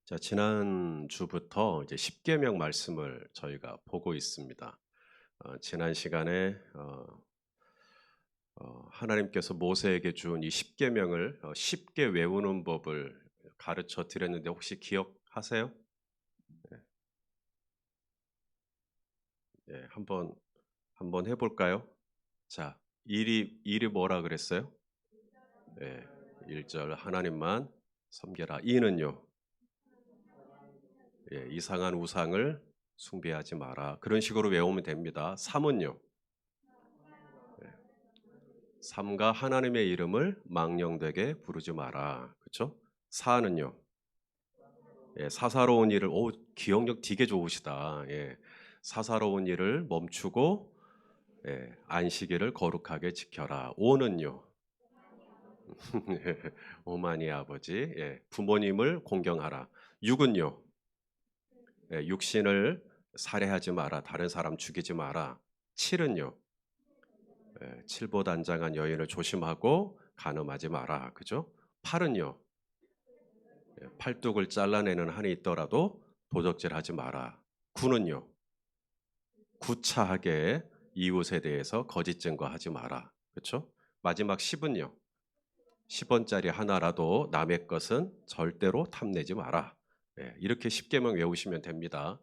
자, 지난 주부터 이제 십계명 말씀을 저희가 보고 있습니다. 지난 시간에 하나님께서 모세에게 준 이 십계명을 쉽게 외우는 법을 가르쳐 드렸는데 혹시 기억하세요? 네, 한번 해볼까요? 자, 일이 뭐라 그랬어요? 네, 1절 하나님만 섬겨라. 이는요, 이상한 우상을 숭배하지 마라. 그런 식으로 외우면 됩니다. 3은요. 삼가 하나님의 이름을 망령되게 부르지 마라. 그렇죠? 사는요. 사사로운 일을 기억력 되게 좋으시다. 사사로운 일을 멈추고 안식일을 거룩하게 지켜라. 오는요. 오마니 아버지. 부모님을 공경하라. 육은요. 육신을 살해하지 마라. 다른 사람 죽이지 마라. 칠은요. 칠보단장한 여인을 조심하고 간음하지 마라. 그죠? 팔은요. 팔뚝을 잘라내는 한이 있더라도 도적질하지 마라. 구는요. 구차하게 이웃에 대해서 거짓 증거하지 마라. 그렇죠? 마지막 10은요. 10원짜리 하나라도 남의 것은 절대로 탐내지 마라. 이렇게 10계명 외우시면 됩니다.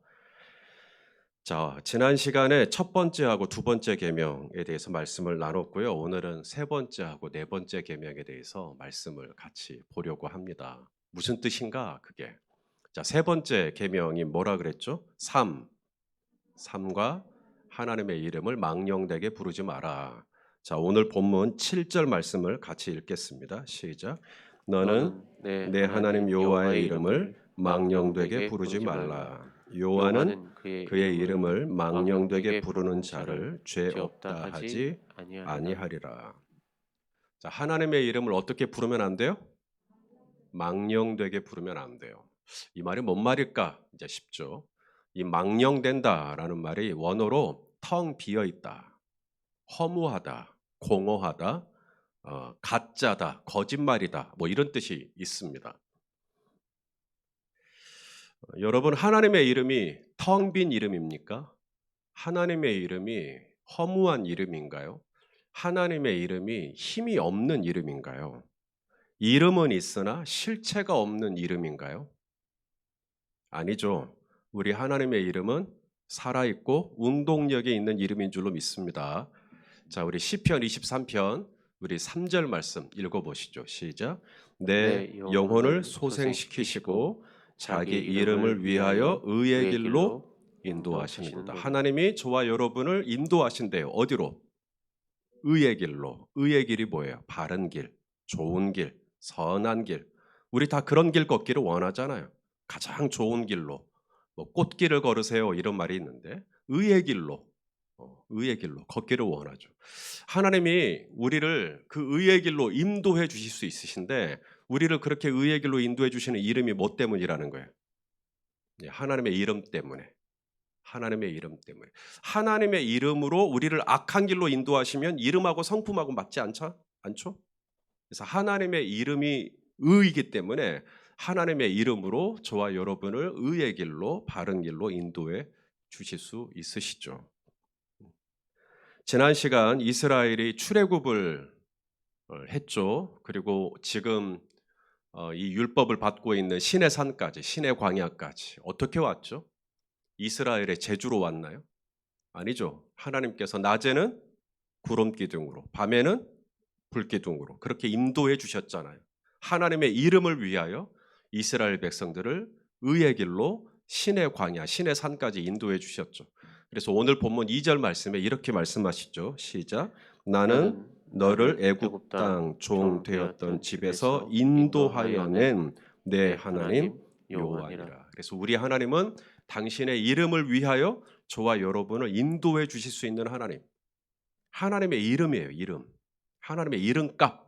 자, 지난 시간에 첫 번째하고 두 번째 계명에 대해서 말씀을 나눴고요. 오늘은 세 번째하고 네 번째 계명에 대해서 말씀을 같이 보려고 합니다. 무슨 뜻인가 그게? 자, 세 번째 계명이 뭐라 그랬죠? 삼과 하나님의 이름을 망령되게 부르지 마라. 자, 오늘 본문 7절 말씀을 같이 읽겠습니다. 시작. 너는 너는 내 내 하나님 하나님 여호와의 여호와의 이름을 이름을 망령되게 망령되게 부르지 부르지 말라. 말라. 여호와는 여호와는 그의 그의 이름을 이름을 망령되게 망령되게 부르는 부르는 자를 자를 죄 죄 없다 없다 하지 하지 아니하리라. 아니하리라. 자, 하나님의 이름을 어떻게 부르면 안 돼요? 망령되게 부르면 안 돼요. 이 말이 뭔 말일까? 이제 쉽죠. 이 망령된다라는 말이 원어로 텅 비어 있다, 허무하다, 공허하다, 가짜다, 거짓말이다, 뭐 이런 뜻이 있습니다. 여러분, 하나님의 이름이 텅 빈 이름입니까? 하나님의 이름이 허무한 이름인가요? 하나님의 이름이 힘이 없는 이름인가요? 이름은 있으나 실체가 없는 이름인가요? 아니죠. 우리 하나님의 이름은 살아있고 운동력이 있는 이름인 줄로 믿습니다. 자, 우리 시편 23편 우리 3절 말씀 읽어보시죠. 시작. 내 내 영혼을 영혼을 소생시키시고 소생시키시고 자기 자기 이름을 이름을 위하여 위하여 의의 의의 길로 길로 인도하시는도다. 인도하시는도다. 하나님이 저와 여러분을 인도하신대요. 어디로? 의의 길로. 의의 길이 뭐예요? 바른 길, 좋은 길, 선한 길. 우리 다 그런 길 걷기를 원하잖아요. 가장 좋은 길로. 뭐 꽃길을 걸으세요 이런 말이 있는데 의의 길로 의의 길로 걷기를 원하죠. 하나님이 우리를 그 의의 길로 인도해 주실 수 있으신데 우리를 그렇게 의의 길로 인도해 주시는 이름이 뭐 때문이라는 거예요? 하나님의 이름 때문에. 하나님의 이름 때문에. 하나님의 이름으로 우리를 악한 길로 인도하시면 이름하고 성품하고 맞지 않죠? 그래서 하나님의 이름이 의이기 때문에 하나님의 이름으로 저와 여러분을 의의 길로 바른 길로 인도해 주실 수 있으시죠. 지난 시간 이스라엘이 출애굽을 했죠. 그리고 지금 이 율법을 받고 있는 시내 산까지, 시내 광야까지 어떻게 왔죠? 이스라엘의 제주로 왔나요? 아니죠. 하나님께서 낮에는 구름 기둥으로, 밤에는 불 기둥으로 그렇게 인도해 주셨잖아요. 하나님의 이름을 위하여 이스라엘 백성들을 의의 길로 신의 광야, 신의 산까지 인도해 주셨죠. 그래서 오늘 본문 2절 말씀에 이렇게 말씀하시죠. 시작. 나는 나는 너를 너를 애굽 애굽 땅 땅 종 종 되었던 되었던 집에서 집에서 인도하여 인도하여 낸 낸 내 내 하나님 하나님 여호와니라. 여호와니라. 그래서 우리 하나님은 당신의 이름을 위하여 저와 여러분을 인도해 주실 수 있는 하나님. 하나님의 이름이에요, 이름. 하나님의 이름값.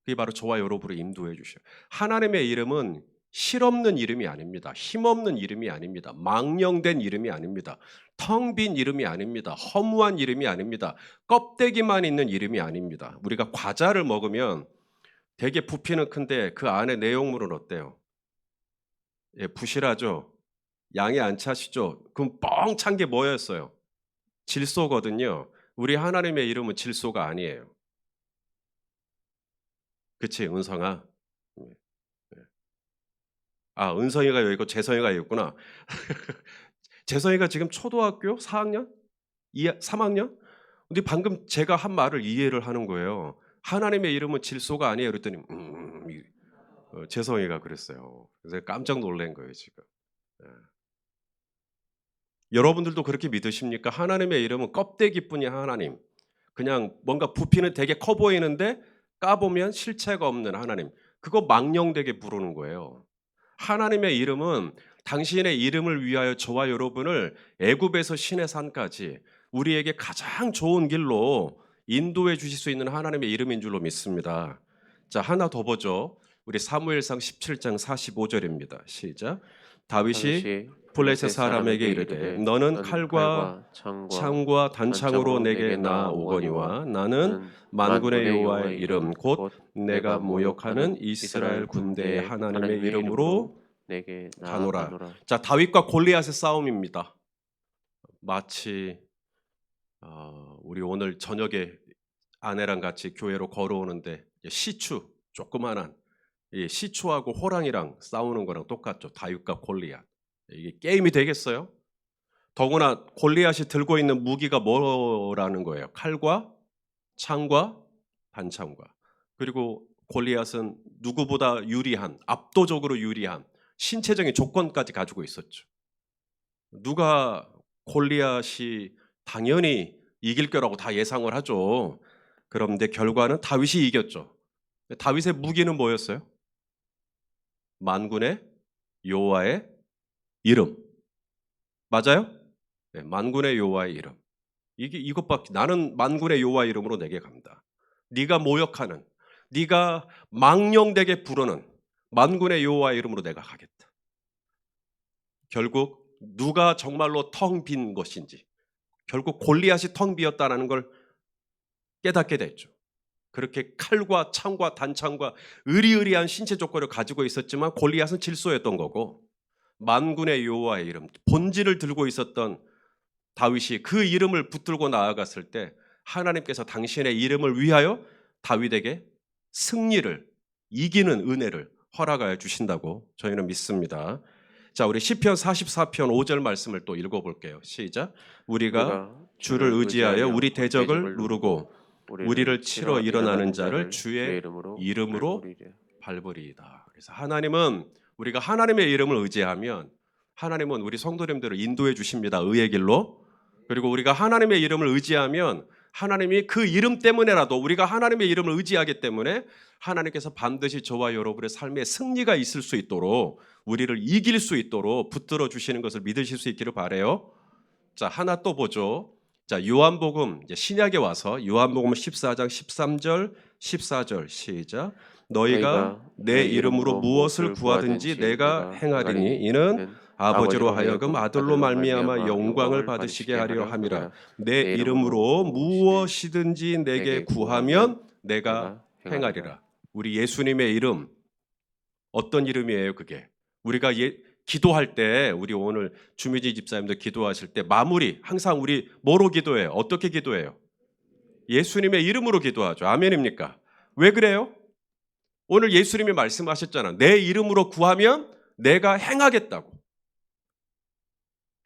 그게 바로 저와 여러분을 인도해 주셔요. 하나님의 이름은 실없는 이름이 아닙니다. 힘없는 이름이 아닙니다. 망령된 이름이 아닙니다. 텅 빈 이름이 아닙니다. 허무한 이름이 아닙니다. 껍데기만 있는 이름이 아닙니다. 우리가 과자를 먹으면 되게 부피는 큰데 그 안에 내용물은 어때요? 예, 부실하죠. 양이 안 차시죠. 그럼 뻥 찬 게 뭐였어요? 질소거든요. 우리 하나님의 이름은 질소가 아니에요. 그치, 은성아? 예, 예. 아, 은성이가 여기 있고 재성이가 여기 있구나. 재성이가 지금 초등학교 4학년? 3학년? 근데 방금 제가 한 말을 이해를 하는 거예요. 하나님의 이름은 질소가 아니에요. 그랬더니 재성이가 그랬어요. 그래서 깜짝 놀란 거예요, 지금. 예. 여러분들도 그렇게 믿으십니까? 하나님의 이름은 껍데기뿐이 하나님. 그냥 뭔가 부피는 되게 커 보이는데 까보면 실체가 없는 하나님. 그거 망령되게 부르는 거예요. 하나님의 이름은 당신의 이름을 위하여 저와 여러분을 애굽에서 신의 산까지 우리에게 가장 좋은 길로 인도해 주실 수 있는 하나님의 이름인 줄로 믿습니다. 자, 하나 더 보죠. 우리 사무엘상 17장 45절입니다. 시작. 다윗이 다윗이 블레셋 블레셋 사람에게 사람에게 이르되 이르되 너는 너는 칼과 창과 창과 단창으로 단창으로 내게 내게 나오거니와 나오거니와 나는 나는 만군의 만군의 여호와의 여호와의 이름 이름 곧 곧 내가 내가 모욕하는 모욕하는 이스라엘 이스라엘 군대의 군대의 하나님의 하나님의 이름으로 이름으로 내게 가노라. 나아가노라. 자, 다윗과 골리앗의 싸움입니다. 마치 우리 오늘 저녁에 아내랑 같이 교회로 걸어오는데 시추 조그만한 이 시추하고 호랑이랑 싸우는 거랑 똑같죠. 다윗과 골리앗. 이게 게임이 되겠어요? 더구나 골리앗이 들고 있는 무기가 뭐라는 거예요? 칼과 창과 단창과. 그리고 골리앗은 누구보다 유리한, 압도적으로 유리한 신체적인 조건까지 가지고 있었죠. 누가 골리앗이 당연히 이길 거라고 다 예상을 하죠. 그런데 결과는 다윗이 이겼죠. 다윗의 무기는 뭐였어요? 만군의 여호와의 이름. 맞아요? 네, 만군의 여호와의 이름. 이것밖에 나는 만군의 여호와 이름으로 내게 간다. 네가 모욕하는, 네가 망령되게 부르는 만군의 여호와 이름으로 내가 가겠다. 결국 누가 정말로 텅 빈 것인지, 결국 골리앗이 텅 비었다는 걸 깨닫게 됐죠. 그렇게 칼과 창과 단창과 의리의리한 신체 조건을 가지고 있었지만 골리앗은 질소였던 거고, 만군의 여호와의 이름, 본질을 들고 있었던 다윗이 그 이름을 붙들고 나아갔을 때 하나님께서 당신의 이름을 위하여 다윗에게 승리를, 이기는 은혜를 허락하여 주신다고 저희는 믿습니다. 자, 우리 시편 44편 5절 말씀을 또 읽어볼게요. 시작. 우리가 우리가 주를 의지하여 우리 대적을 누르고 누르고 우리를 치러 일어나는 자를 주의 이름으로 밟으리라. 밟으리이다. 그래서 하나님은, 우리가 하나님의 이름을 의지하면 하나님은 우리 성도님들을 인도해 주십니다. 의의 길로. 그리고 우리가 하나님의 이름을 의지하면 하나님이 그 이름 때문에라도, 우리가 하나님의 이름을 의지하기 때문에 하나님께서 반드시 저와 여러분의 삶에 승리가 있을 수 있도록, 우리를 이길 수 있도록 붙들어 주시는 것을 믿으실 수 있기를 바라요. 자, 하나 또 보죠. 자, 요한복음, 이제 신약에 와서 요한복음 14장 13절 14절 시작. 너희가 내 이름으로 무엇을 구하든지 내가 행하리니 이는 아버지로 하여금 아들로 말미암아 영광을 받으시게 하려 함이라. 내 이름으로 무엇이든지 내게 구하면 내가 행하리라. 우리 예수님의 이름, 어떤 이름이에요, 그게? 우리가 기도할 때, 우리 오늘 주미지 집사님들 기도하실 때 마무리 항상 우리 뭐로 기도해요? 어떻게 기도해요? 예수님의 이름으로 기도하죠. 아멘입니까? 왜 그래요? 오늘 예수님이 말씀하셨잖아. 내 이름으로 구하면 내가 행하겠다고.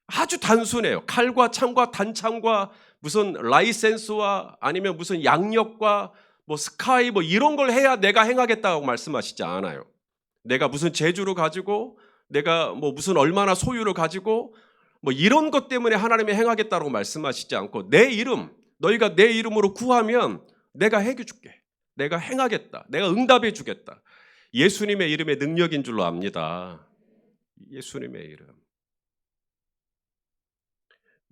아주 단순해요. 칼과 창과 단창과 무슨 라이센스와 아니면 무슨 양력과 뭐 스카이 뭐 이런 걸 해야 내가 행하겠다고 말씀하시지 않아요. 내가 무슨 재주를 가지고, 내가 뭐 무슨 얼마나 소유를 가지고 뭐 이런 것 때문에 하나님이 행하겠다고 말씀하시지 않고, 내 이름, 너희가 내 이름으로 구하면 내가 해줄게. 내가 행하겠다. 내가 응답해 주겠다. 예수님의 이름의 능력인 줄로 압니다. 예수님의 이름.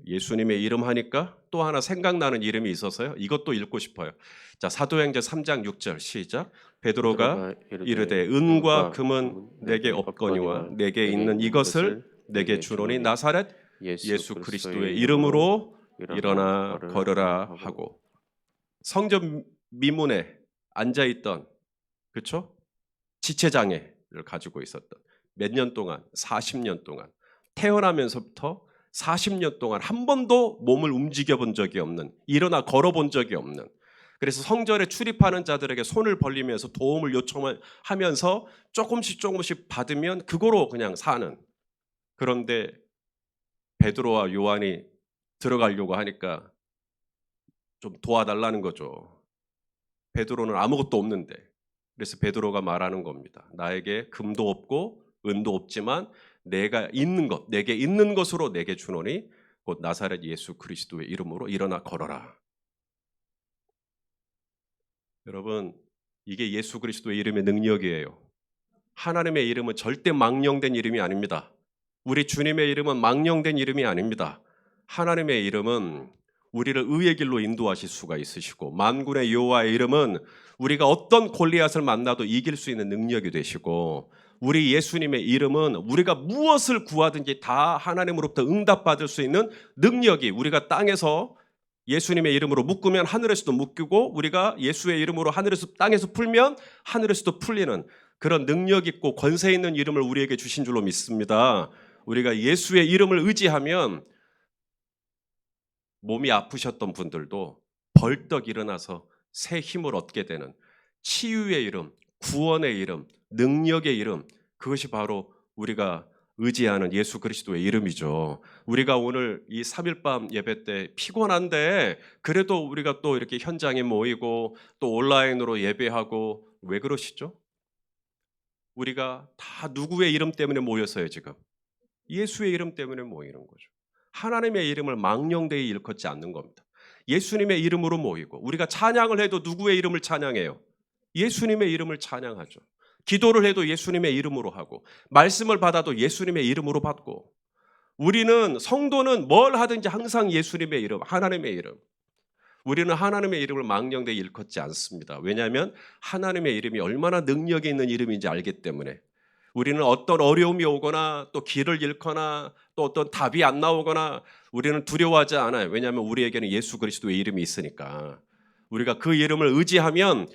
예수님의 이름 하니까 또 하나 생각나는 이름이 있어서요. 이것도 읽고 싶어요. 자, 사도행전 3장 6절 시작. 베드로가 이르되 은과 금은 내게 없거니와 내게 있는 이것을 내게 주노니 나사렛 예수 그리스도의 이름으로 일어나 걸으라 하고. 성전 미문에 앉아있던, 그렇죠? 지체장애를 가지고 있었던 몇 년 동안? 40년 동안. 태어나면서부터 40년 동안 한 번도 몸을 움직여 본 적이 없는, 일어나 걸어 본 적이 없는, 그래서 성전에 출입하는 자들에게 손을 벌리면서 도움을 요청을 하면서 조금씩 받으면 그거로 그냥 사는. 그런데 베드로와 요한이 들어가려고 하니까 좀 도와달라는 거죠. 베드로는 아무것도 없는데. 그래서 베드로가 말하는 겁니다. 나에게 금도 없고 은도 없지만 내가 있는 것, 내게 있는 것으로 내게 주노니 곧 나사렛 예수 그리스도의 이름으로 일어나 걸어라. 여러분, 이게 예수 그리스도의 이름의 능력이에요. 하나님의 이름은 절대 망령된 이름이 아닙니다. 우리 주님의 이름은 망령된 이름이 아닙니다. 하나님의 이름은 우리를 의의 길로 인도하실 수가 있으시고, 만군의 여호와의 이름은 우리가 어떤 골리앗을 만나도 이길 수 있는 능력이 되시고, 우리 예수님의 이름은 우리가 무엇을 구하든지 다 하나님으로부터 응답받을 수 있는 능력이, 우리가 땅에서 예수님의 이름으로 묶으면 하늘에서도 묶이고, 우리가 예수의 이름으로 하늘에서 땅에서 풀면 하늘에서도 풀리는 그런 능력 있고 권세 있는 이름을 우리에게 주신 줄로 믿습니다. 우리가 예수의 이름을 의지하면 몸이 아프셨던 분들도 벌떡 일어나서 새 힘을 얻게 되는 치유의 이름, 구원의 이름, 능력의 이름, 그것이 바로 우리가 의지하는 예수 그리스도의 이름이죠. 우리가 오늘 이 3일밤 예배 때 피곤한데 그래도 우리가 또 이렇게 현장에 모이고 또 온라인으로 예배하고, 왜 그러시죠? 우리가 다 누구의 이름 때문에 모였어요 지금? 예수의 이름 때문에 모이는 거죠. 하나님의 이름을 망령되이 일컫지 않는 겁니다. 예수님의 이름으로 모이고, 우리가 찬양을 해도 누구의 이름을 찬양해요? 예수님의 이름을 찬양하죠. 기도를 해도 예수님의 이름으로 하고, 말씀을 받아도 예수님의 이름으로 받고, 우리는 성도는 뭘 하든지 항상 예수님의 이름, 하나님의 이름. 우리는 하나님의 이름을 망령되이 일컫지 않습니다. 왜냐하면 하나님의 이름이 얼마나 능력이 있는 이름인지 알기 때문에. 우리는 어떤 어려움이 오거나 또 길을 잃거나 또 어떤 답이 안 나오거나 우리는 두려워하지 않아요. 왜냐하면 우리에게는 예수 그리스도의 이름이 있으니까. 우리가 그 이름을 의지하면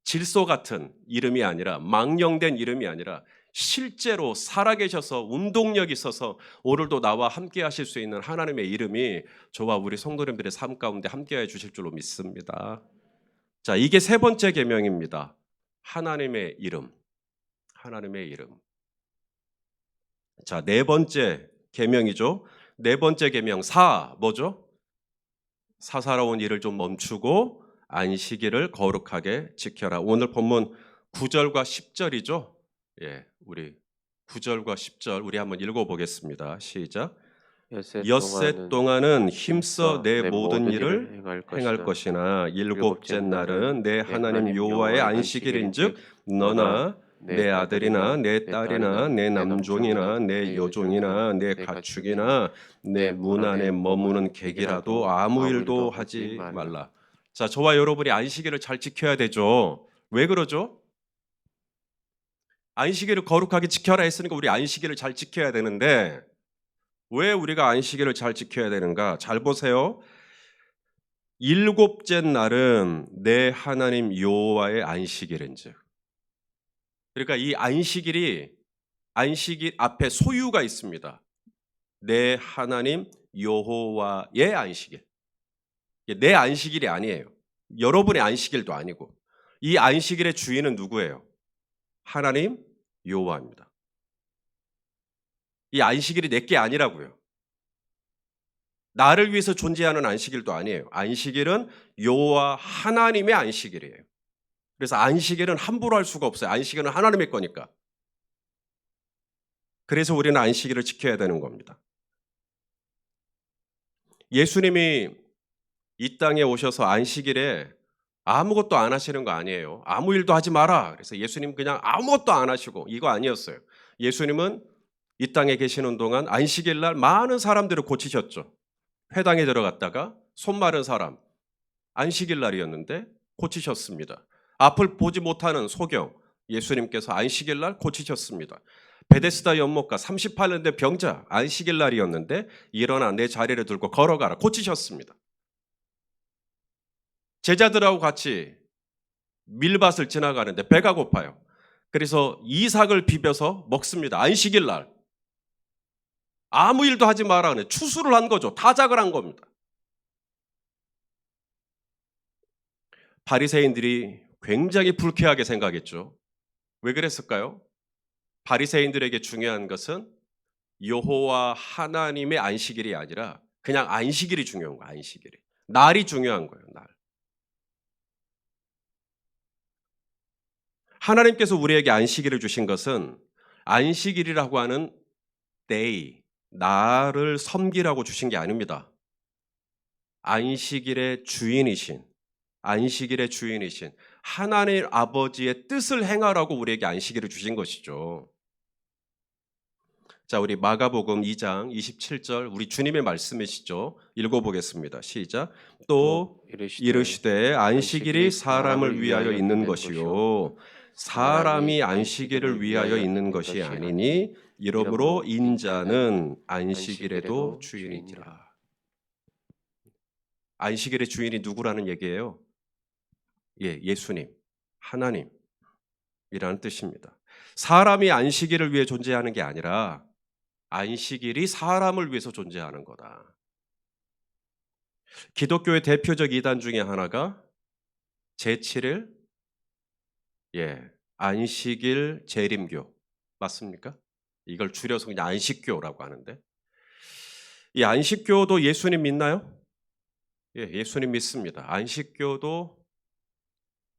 질소 같은 이름이 아니라, 망령된 이름이 아니라 실제로 살아계셔서 운동력 있어서 오늘도 나와 함께 하실 수 있는 하나님의 이름이 저와 우리 성도님들의 삶 가운데 함께해 주실 줄로 믿습니다. 자, 이게 세 번째 계명입니다. 하나님의 이름. 하나님의 이름. 자, 네 번째 계명이죠. 네 번째 계명 뭐죠? 사사로운 일을 좀 멈추고 안식일을 거룩하게 지켜라. 오늘 본문 9절과 10절이죠. 예, 우리 9절과 10절 우리 한번 읽어보겠습니다. 시작. 엿새 동안은 힘써 내 모든 일을 행할 것이나 일곱째 날은 내 하나님 여호와의 안식일인즉 너나 내 아들이나 내 딸이나 내 남종이나 내 여종이나 내 가축이나 내 문 안에 머무는 객이라도 아무 일도 하지 말라. 자, 저와 여러분이 안식일을 잘 지켜야 되죠. 왜 그러죠? 안식일을 거룩하게 지켜라 했으니까 우리 안식일을 잘 지켜야 되는데, 왜 우리가 안식일을 잘 지켜야 되는가? 잘 보세요. 일곱째 날은 내 하나님 여호와의 안식일인즉. 그러니까 이 안식일 앞에 소유가 있습니다. 내 하나님 여호와의 안식일. 내 안식일이 아니에요. 여러분의 안식일도 아니고. 이 안식일의 주인은 누구예요? 하나님 여호와입니다. 이 안식일이 내게 아니라고요. 나를 위해서 존재하는 안식일도 아니에요. 안식일은 여호와 하나님의 안식일이에요. 그래서 안식일은 함부로 할 수가 없어요. 안식일은 하나님의 거니까. 그래서 우리는 안식일을 지켜야 되는 겁니다. 예수님이 이 땅에 오셔서 안식일에 아무것도 안 하시는 거 아니에요. 아무 일도 하지 마라. 그래서 예수님 그냥 아무것도 안 하시고, 이거 아니었어요. 예수님은 이 땅에 계시는 동안 안식일 날 많은 사람들을 고치셨죠. 회당에 들어갔다가 손 마른 사람, 안식일 날이었는데 고치셨습니다. 앞을 보지 못하는 소경, 예수님께서 안식일 날 고치셨습니다. 베데스다 연못가 38년 된 병자, 안식일 날이었는데 일어나 내 자리를 들고 걸어가라, 고치셨습니다. 제자들하고 같이 밀밭을 지나가는데 배가 고파요. 그래서 이삭을 비벼서 먹습니다. 안식일 날. 아무 일도 하지 마라 그래. 추수를 한 거죠. 타작을 한 겁니다. 바리새인들이 굉장히 불쾌하게 생각했죠. 왜 그랬을까요? 바리새인들에게 중요한 것은 여호와 하나님의 안식일이 아니라 그냥 안식일이 중요한 거예요. 안식일이. 날이 중요한 거예요. 날. 하나님께서 우리에게 안식일을 주신 것은 안식일이라고 하는 day, 나를 섬기라고 주신 게 아닙니다. 안식일의 주인이신 하나님 아버지의 뜻을 행하라고 우리에게 안식일을 주신 것이죠. 자, 우리 마가복음 2장 27절 우리 주님의 말씀이시죠. 읽어보겠습니다. 시작. 또 이르시되 안식일이 사람을 위하여 있는 것이요 사람이 안식일을 위하여 있는 것이 아니니 이러므로 인자는 안식일에도 주인이니라. 안식일의 주인이 누구라는 얘기예요? 예, 예수님, 하나님이라는 뜻입니다. 사람이 안식일을 위해 존재하는 게 아니라 안식일이 사람을 위해서 존재하는 거다. 기독교의 대표적 이단 중에 하나가 제7일 안식일 재림교 맞습니까? 이걸 줄여서 그냥 안식교라고 하는데 이 안식교도 예수님 믿나요? 예, 예수님 믿습니다. 안식교도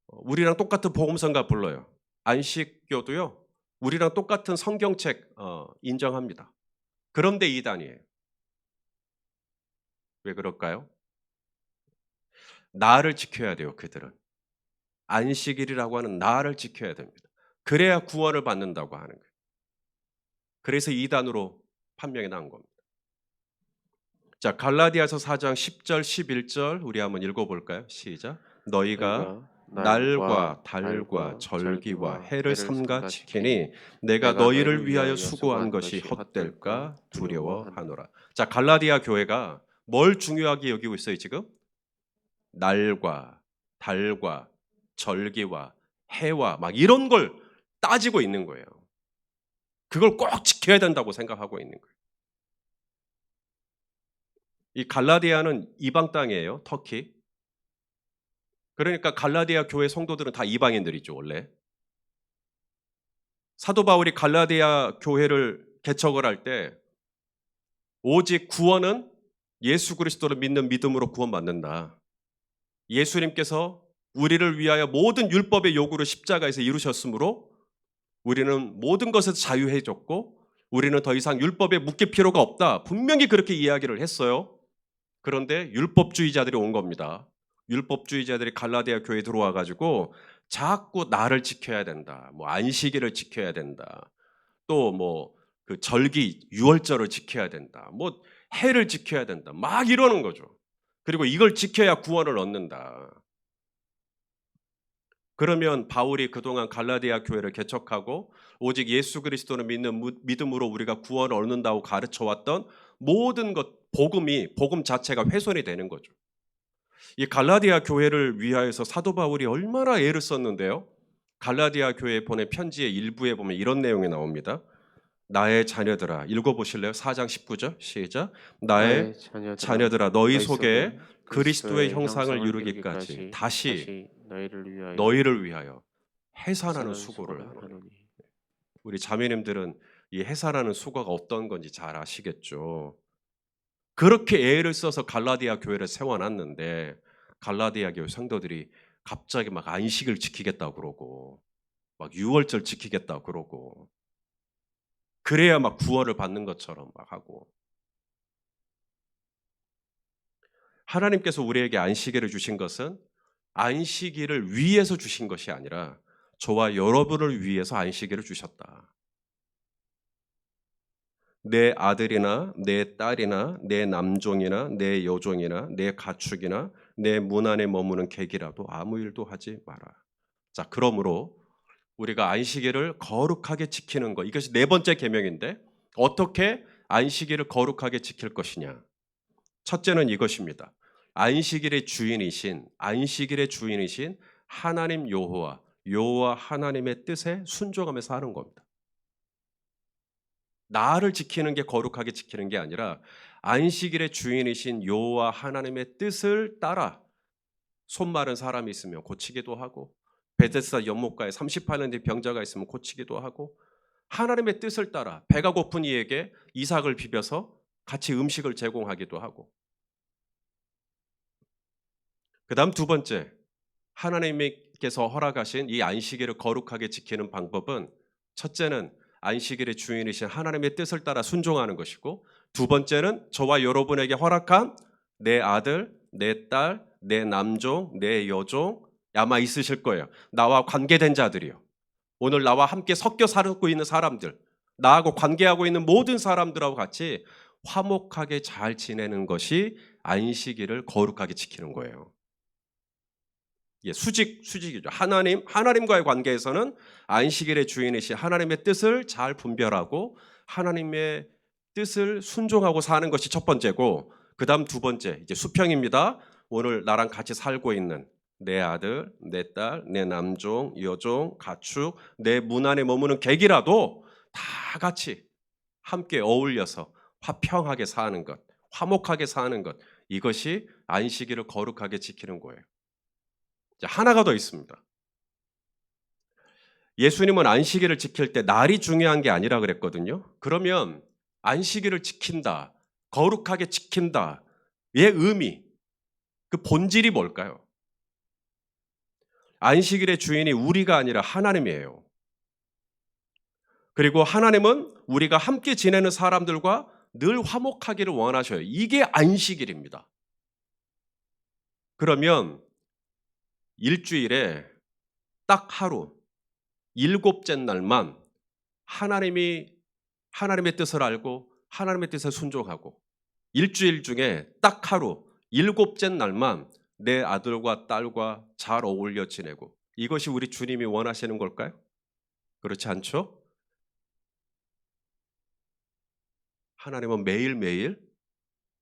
우리랑 똑같은 복음서인가 불러요. 안식교도요. 우리랑 똑같은 성경책 인정합니다. 그런데 이단이에요. 왜 그럴까요? 나를 지켜야 돼요. 그들은. 안식일이라고 하는 나를 지켜야 됩니다. 그래야 구원을 받는다고 하는 거예요. 그래서 이단으로 판명이 난 겁니다. 자, 갈라디아서 4장 10절 11절 우리 한번 읽어볼까요? 시작. 너희가 날과 달과 절기와 해를 삼가 지키니 내가 너희를 위하여 수고한 것이 헛될까 두려워하노라. 자, 갈라디아 교회가 뭘 중요하게 여기고 있어요 지금? 날과 달과 절기와 해와 막 이런 걸 따지고 있는 거예요. 그걸 꼭 지켜야 된다고 생각하고 있는 거예요. 이 갈라디아는 이방 땅이에요. 터키. 그러니까 갈라디아 교회 성도들은 다 이방인들이죠, 원래. 사도 바울이 갈라디아 교회를 개척을 할 때 오직 구원은 예수 그리스도를 믿는 믿음으로 구원받는다. 예수님께서 우리를 위하여 모든 율법의 요구를 십자가에서 이루셨으므로 우리는 모든 것에서 자유해졌고 우리는 더 이상 율법에 묶일 필요가 없다. 분명히 그렇게 이야기를 했어요. 그런데 율법주의자들이 온 겁니다. 율법주의자들이 갈라디아 교회에 들어와 가지고 자꾸 나를 지켜야 된다. 뭐 안식일을 지켜야 된다. 또 뭐 그 절기 유월절을 지켜야 된다. 뭐 해를 지켜야 된다. 막 이러는 거죠. 그리고 이걸 지켜야 구원을 얻는다. 그러면 바울이 그동안 갈라디아 교회를 개척하고 오직 예수 그리스도를 믿는 믿음으로 우리가 구원을 얻는다고 가르쳐 왔던 모든 것 복음 자체가 훼손이 되는 거죠. 이 갈라디아 교회를 위하여서 사도 바울이 얼마나 애를 썼는데요. 갈라디아 교회에 보낸 편지의 일부에 보면 이런 내용이 나옵니다. 나의 자녀들아, 읽어보실래요? 4장 19절 시작. 나의 자녀들아 너희 속에 그리스도의 형상을 이루기까지 다시 너희를 위하여 해산하는 수고를 하노니. 우리 자매님들은 이 해산하는 수고가 어떤 건지 잘 아시겠죠. 그렇게 애를 써서 갈라디아 교회를 세워놨는데 갈라디아 교회 성도들이 갑자기 막 안식을 지키겠다고 그러고 막 유월절 지키겠다고 그러고 그래야 막 구원을 받는 것처럼 막 하고 하나님께서 우리에게 안식일을 주신 것은 안식일을 위해서 주신 것이 아니라 저와 여러분을 위해서 안식일을 주셨다. 내 아들이나 내 딸이나 내 남종이나 내 여종이나 내 가축이나 내 문 안에 머무는 객이라도 아무 일도 하지 마라. 자, 그러므로 우리가 안식일을 거룩하게 지키는 것, 이것이 네 번째 계명인데 어떻게 안식일을 거룩하게 지킬 것이냐? 첫째는 이것입니다. 안식일의 주인이신 하나님 여호와 여호와 하나님의 뜻에 순종하며 사는 겁니다. 나를 지키는 게 거룩하게 지키는 게 아니라 안식일의 주인이신 여호와 하나님의 뜻을 따라 손 마른 사람이 있으면 고치기도 하고 베데스다 연못가에 38년 된 병자가 있으면 고치기도 하고 하나님의 뜻을 따라 배가 고픈 이에게 이삭을 비벼서 같이 음식을 제공하기도 하고 그다음 두 번째 하나님께서 허락하신 이 안식일을 거룩하게 지키는 방법은 첫째는 안식일의 주인이신 하나님의 뜻을 따라 순종하는 것이고 두 번째는 저와 여러분에게 허락한 내 아들, 내 딸, 내 남종, 내 여종 아마 있으실 거예요. 나와 관계된 자들이요. 오늘 나와 함께 섞여 살고 있는 사람들, 나하고 관계하고 있는 모든 사람들하고 같이 화목하게 잘 지내는 것이 안식일을 거룩하게 지키는 거예요. 수직이죠. 하나님과의 관계에서는 안식일의 주인이신 하나님의 뜻을 잘 분별하고 하나님의 뜻을 순종하고 사는 것이 첫 번째고, 그다음 두 번째 이제 수평입니다. 오늘 나랑 같이 살고 있는 내 아들, 내 딸, 내 남종, 여종, 가축, 내 문 안에 머무는 객이라도 다 같이 함께 어울려서 화평하게 사는 것, 화목하게 사는 것, 이것이 안식일을 거룩하게 지키는 거예요. 하나가 더 있습니다. 예수님은 안식일을 지킬 때 날이 중요한 게 아니라 그랬거든요. 그러면 안식일을 지킨다, 거룩하게 지킨다의 의미, 그 본질이 뭘까요? 안식일의 주인이 우리가 아니라 하나님이에요. 그리고 하나님은 우리가 함께 지내는 사람들과 늘 화목하기를 원하셔요. 이게 안식일입니다. 그러면 일주일에 딱 하루, 일곱째 날만 하나님의 뜻을 알고 하나님의 뜻에 순종하고 일주일 중에 딱 하루, 일곱째 날만 내 아들과 딸과 잘 어울려 지내고 이것이 우리 주님이 원하시는 걸까요? 그렇지 않죠? 하나님은 매일매일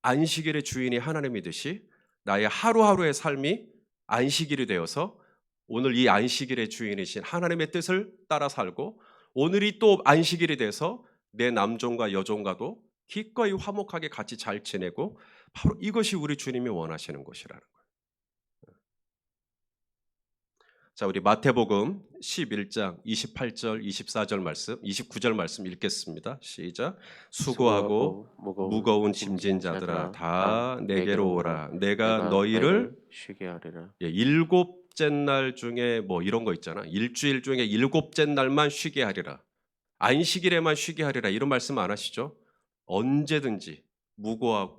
안식일의 주인이 하나님이듯이 나의 하루하루의 삶이 안식일이 되어서 오늘 이 안식일의 주인이신 하나님의 뜻을 따라 살고 오늘이 또 안식일이 돼서 내 남종과 여종과도 기꺼이 화목하게 같이 잘 지내고 바로 이것이 우리 주님이 원하시는 것이라는 거예요. 자, 우리 마태복음 11장 28절, 24절 말씀, 29절 말씀 읽겠습니다. 시작. 수고하고 무거운 짐진 자들아 다 내게로 오라. 내가 너희를 쉬게 하리라. 일곱째 날 중에 뭐 이런 거 있잖아. 일주일 중에 일곱째 날만 쉬게 하리라. 안식일에만 쉬게 하리라. 이런 말씀 안 하시죠? 언제든지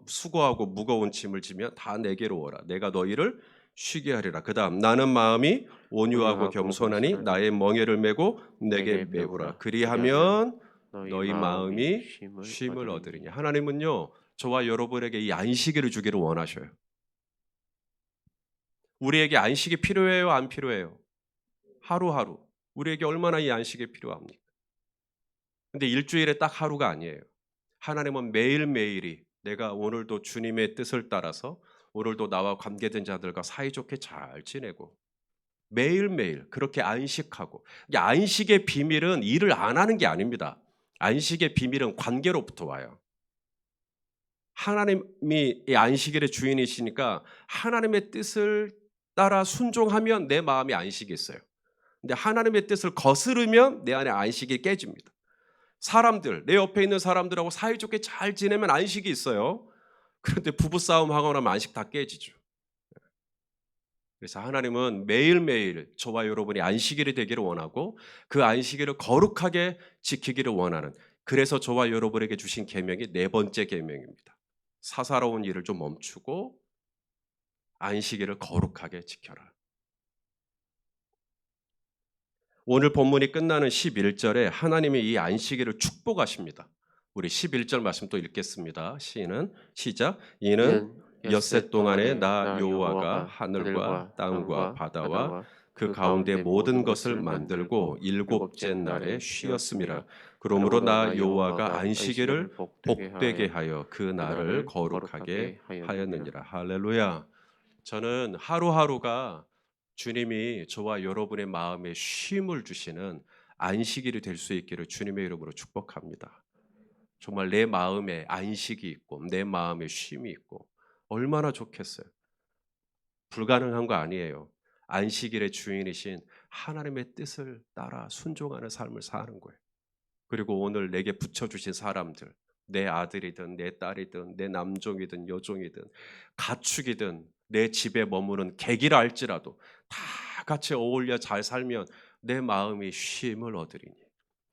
수고하고 무거운 짐을 지면 다 내게로 오라. 내가 너희를 쉬게 하리라. 그다음 나는 마음이 온유하고 겸손하니 나의 멍에를 메고 내게 메우라. 그리하면 너희 마음이 쉼을 얻으리니. 하나님은요 저와 여러분에게 이 안식일을 주기를 원하셔요. 우리에게 안식이 필요해요, 안 필요해요? 하루하루 우리에게 얼마나 이 안식이 필요합니까? 근데 일주일에 딱 하루가 아니에요. 하나님은 매일매일이 내가 오늘도 주님의 뜻을 따라서 오늘도 나와 관계된 자들과 사이좋게 잘 지내고 매일매일 그렇게 안식하고, 안식의 비밀은 일을 안 하는 게 아닙니다. 안식의 비밀은 관계로부터 와요. 하나님이 이 안식일의 주인이시니까 하나님의 뜻을 따라 순종하면 내 마음이 안식이 있어요. 근데 하나님의 뜻을 거스르면 내 안에 안식이 깨집니다. 내 옆에 있는 사람들하고 사이좋게 잘 지내면 안식이 있어요. 그런데 부부싸움 하거나 하면 안식 다 깨지죠. 그래서 하나님은 매일매일 저와 여러분이 안식일이 되기를 원하고 그 안식일을 거룩하게 지키기를 원하는, 그래서 저와 여러분에게 주신 계명이 네 번째 계명입니다. 사사로운 일을 좀 멈추고 안식일을 거룩하게 지켜라. 오늘 본문이 끝나는 11절에 하나님이 이 안식일을 축복하십니다. 우리 11절 말씀 또 읽겠습니다. 시작. 이는 엿새 동안에 나 여호와가 하늘과 땅과 바다와 그 가운데 모든 것을 만들고 일곱째 날에 쉬었음이라. 그러므로 나 여호와가 안식일을 복되게 하여 그 날을 거룩하게 하였느니라. 할렐루야. 저는 하루하루가 주님이 저와 여러분의 마음에 쉼을 주시는 안식일이 될 수 있기를 주님의 이름으로 축복합니다. 정말 내 마음에 안식이 있고 내 마음에 쉼이 있고 얼마나 좋겠어요. 불가능한 거 아니에요. 안식일의 주인이신 하나님의 뜻을 따라 순종하는 삶을 사는 거예요. 그리고 오늘 내게 붙여주신 사람들, 내 아들이든 내 딸이든 내 남종이든 여종이든 가축이든 내 집에 머무는 객이라 할지라도 다 같이 어울려 잘 살면 내 마음이 쉼을 얻으리니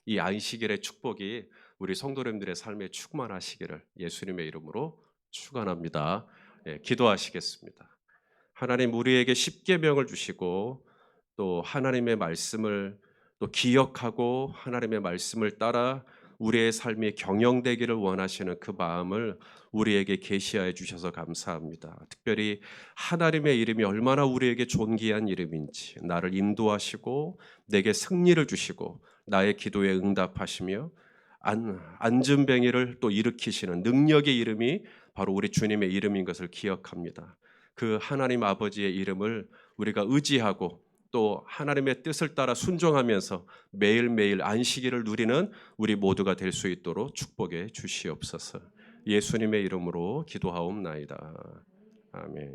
이 안식일의 축복이 우리 성도님들의 삶에 충만하시기를 예수님의 이름으로 축원합니다. 예, 기도하시겠습니다. 하나님 우리에게 십계명을 주시고 또 하나님의 말씀을 또 기억하고 하나님의 말씀을 따라 우리의 삶이 경영되기를 원하시는 그 마음을 우리에게 계시하여 주셔서 감사합니다. 특별히 하나님의 이름이 얼마나 우리에게 존귀한 이름인지 나를 인도하시고 내게 승리를 주시고 나의 기도에 응답하시며 안전뱅이를 또 일으키시는 능력의 이름이 바로 우리 주님의 이름인 것을 기억합니다. 그 하나님 아버지의 이름을 우리가 의지하고 또 하나님의 뜻을 따라 순종하면서 매일매일 안식일을 누리는 우리 모두가 될 수 있도록 축복해 주시옵소서. 예수님의 이름으로 기도하옵나이다. 아멘.